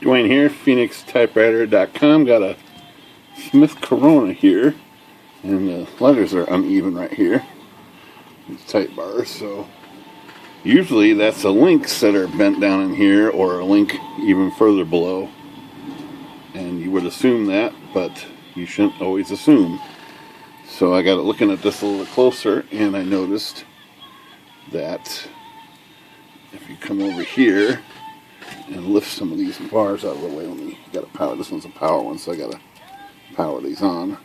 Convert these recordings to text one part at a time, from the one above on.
Dwayne here, PhoenixTypewriter.com. Got a Smith Corona here, and the letters are uneven right here. These Typebars, so usually that's the links that are bent down in here, or a link even further below. And you would assume that, but you shouldn't always assume. So I got it looking at this a little closer, and I noticed that if you come over here and lift some of these bars out of the way, got to power. This one's a power one, so I got to power these on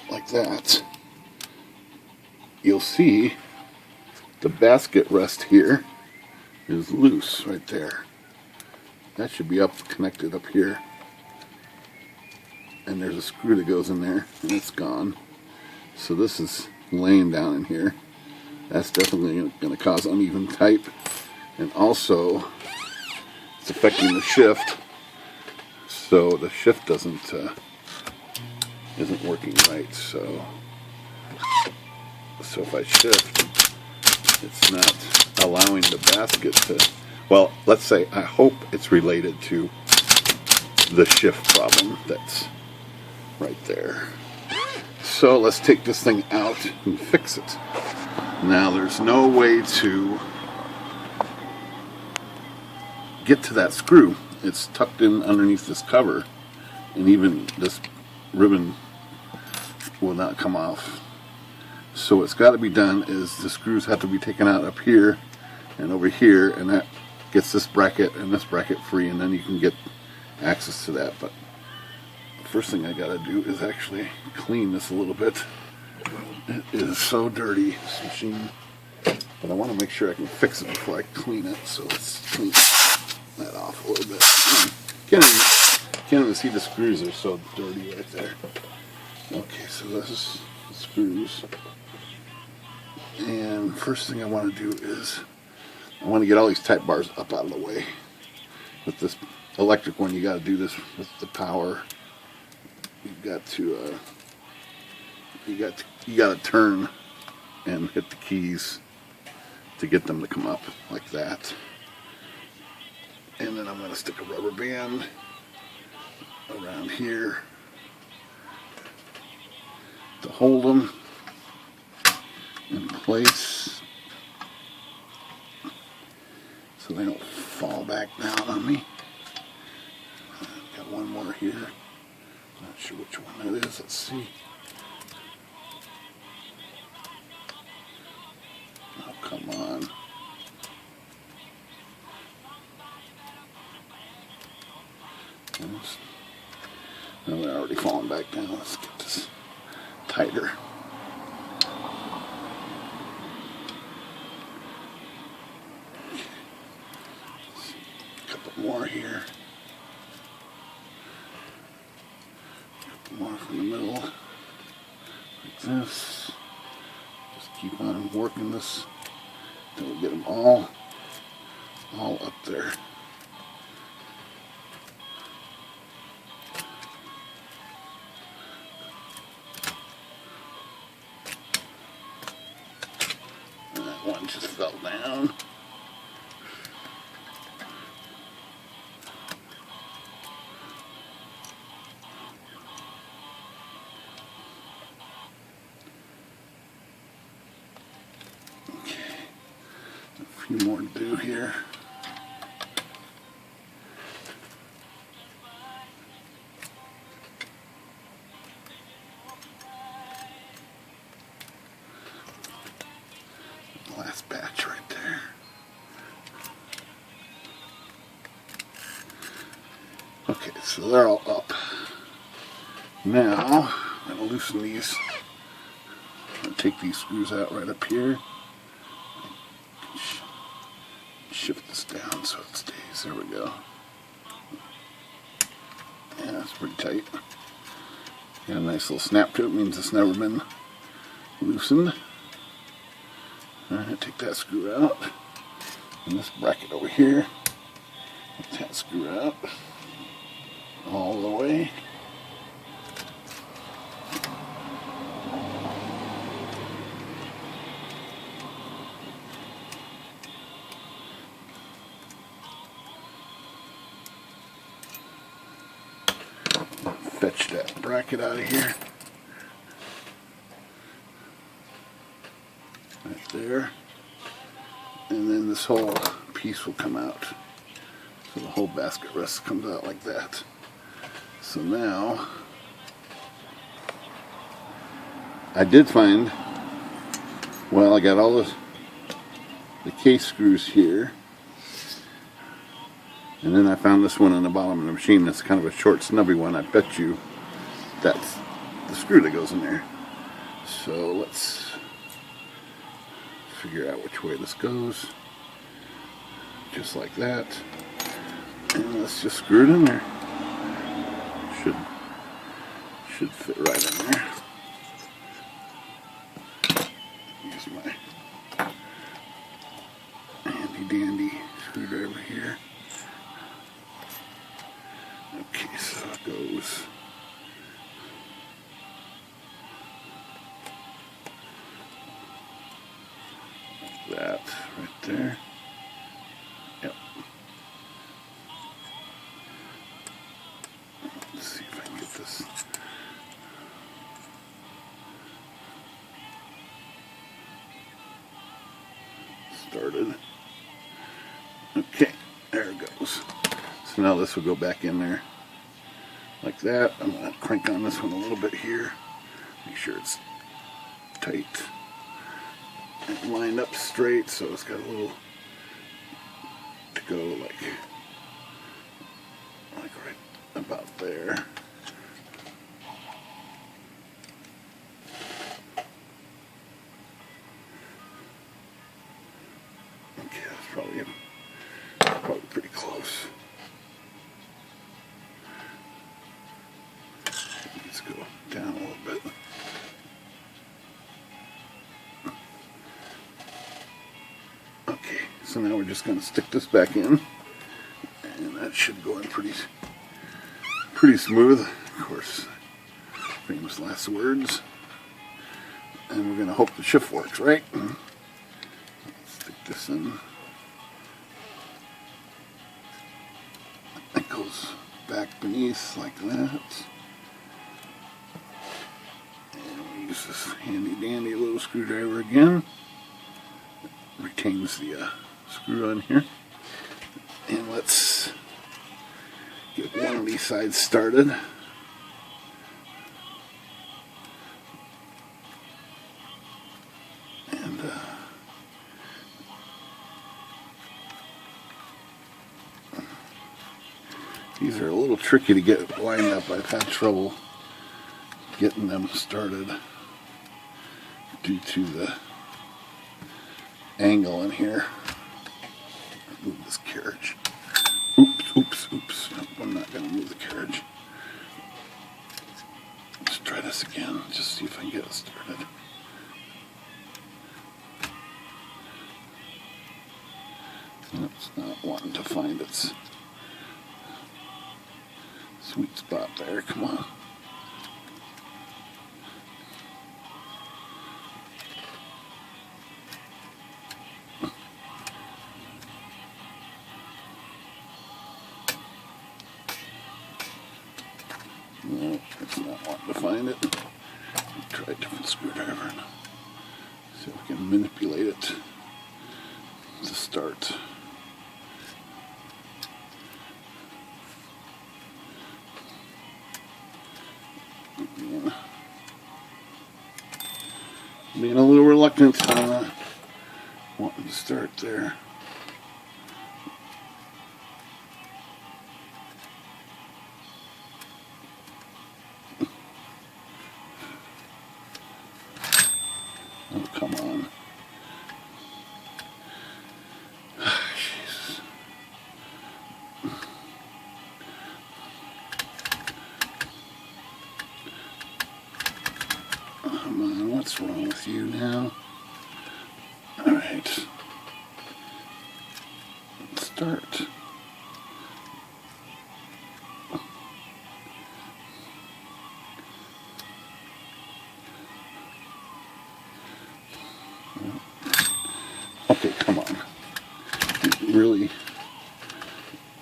like that. You'll see the basket rest here is loose right there. That should be connected up here. And there's a screw that goes in there, and it's gone. So this is laying down in here. That's definitely going to cause uneven type. And also, it's affecting the shift. So the shift isn't working right. So if I shift, it's not allowing the basket to, well, let's say, I hope it's related to the shift problem that's right there. So let's take this thing out and fix it. Now there's no way to get to that screw. It's tucked in underneath this cover, and even this ribbon will not come off. So what's got to be done is the screws have to be taken out up here and over here, and that gets this bracket and this bracket free, and then you can get access to that. But the first thing I got to do is actually clean this a little bit. It is so dirty, this machine, but I want to make sure I can fix it before I clean it. So let's clean that off a little bit. Can't even see the screws, are so dirty right there. Okay, so this is the screws. And first thing I want to do is I want to get all these Typebars up out of the way. With this electric one, you got to do this with the power. You've got to you got to turn and hit the keys to get them to come up like that. And then I'm going to stick a rubber band around here to hold them in place so they don't fall back down on me. I've got one more here. Not sure which one that is. Let's see. Oh, come on. No, they're already falling back down. Let's get this tighter. A couple more here. A couple more from the middle. Like this. Just keep on working this until we get them all up there. One just fell down. Okay, a few more to do here. Last batch right there. Okay, so they're all up. Now, I'm going to loosen these. I'm going to take these screws out right up here. Shift this down so it stays. There we go. Yeah, that's pretty tight. Got a nice little snap to it. Means it's never been loosened. Alright, take that screw out, and this bracket over here, take that screw out, all the way. fetch that bracket out of here. Right there. And then this whole piece will come out. So the whole basket rest comes out like that. So now, I did find, well, I got all the case screws here. And then I found this one on the bottom of the machine. It's kind of a short, snubby one. I bet you that's the screw that goes in there. So let's figure out which way this goes. Just like that. And let's just screw it in there. Should fit right in there. Use my handy dandy screwdriver here. Okay, so it goes like that right there. Yep. Let's see if I can get this. Started. Okay, there it goes. So now this will go back in there like that. I'm going to crank on this one a little bit here. Make sure it's tight and lined up straight, so it's got a little to go like right about there. Okay, that's probably pretty close. Let's go down a little bit. Okay, so now we're just going to stick this back in, and that should go in pretty smooth. Of course, famous last words. And we're going to hope the shift works, right? Stick this in. It goes back beneath like that. And we use this handy dandy little screwdriver again. It retains the screw on here. And let's get one of these sides started. And these are a little tricky to get lined up. I've had trouble getting them started due to the angle in here. Move this carriage. Oops. Nope, I'm not going to move the carriage. Let's try this again, just see if I can get it started. It's not wanting to find its sweet spot there. Come on. No, it's not wanting to find it. Try a different screwdriver and see if we can manipulate it to start. Being a little reluctant, wanting to start there. Oh, come on. Jesus. Come on, what's wrong with you now? Alright. Let's start. Okay, come on. You really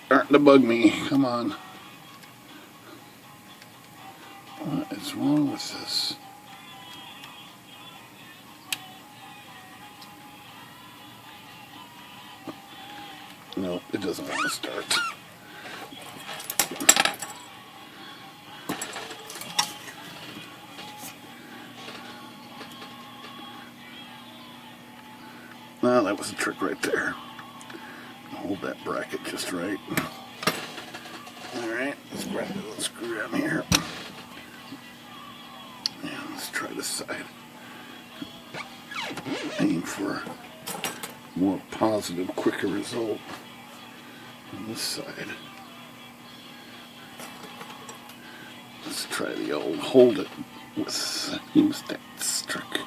aren't to bug me. Come on. What is wrong with this? No, it doesn't want to start. Well, that was a trick right there. Hold that bracket just right. Alright, let's grab the little screw down here. And let's try this side. Aim for a more positive, quicker result on this side. Let's try the old hold it with hemostats trick.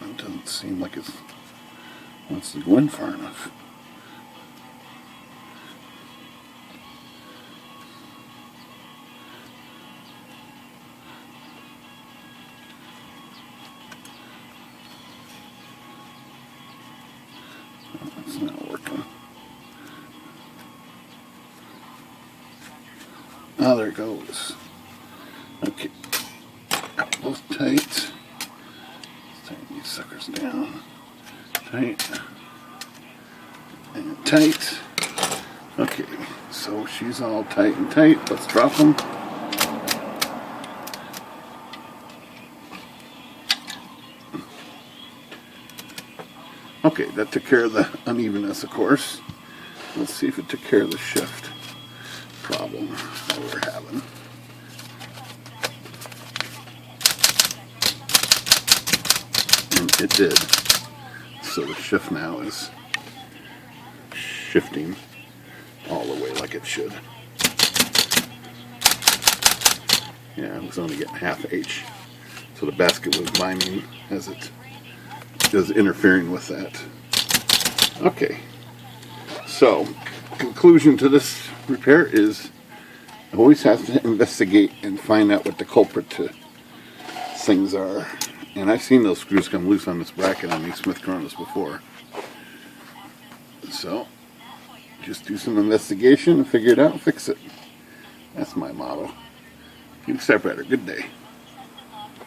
It doesn't seem like it wants to go in far enough. It's not working. Oh, there it goes. Okay. Got both tight. Tighten these suckers down. Tight. And tight. Okay, so she's all tight and tight. Let's drop them. Okay, that took care of the unevenness, of course. Let's see if it took care of the shift problem that we're having. And it did. So the shift now is shifting all the way like it should. Yeah, it was only getting half H. So the basket was binding as it is interfering with that. Okay, so conclusion to this repair is always have to investigate and find out what the culprit to things are. And I've seen those screws come loose on this bracket on these Smith Coronas before. So just do some investigation and figure it out and fix it. That's my motto. Keep Typewriter. Good day.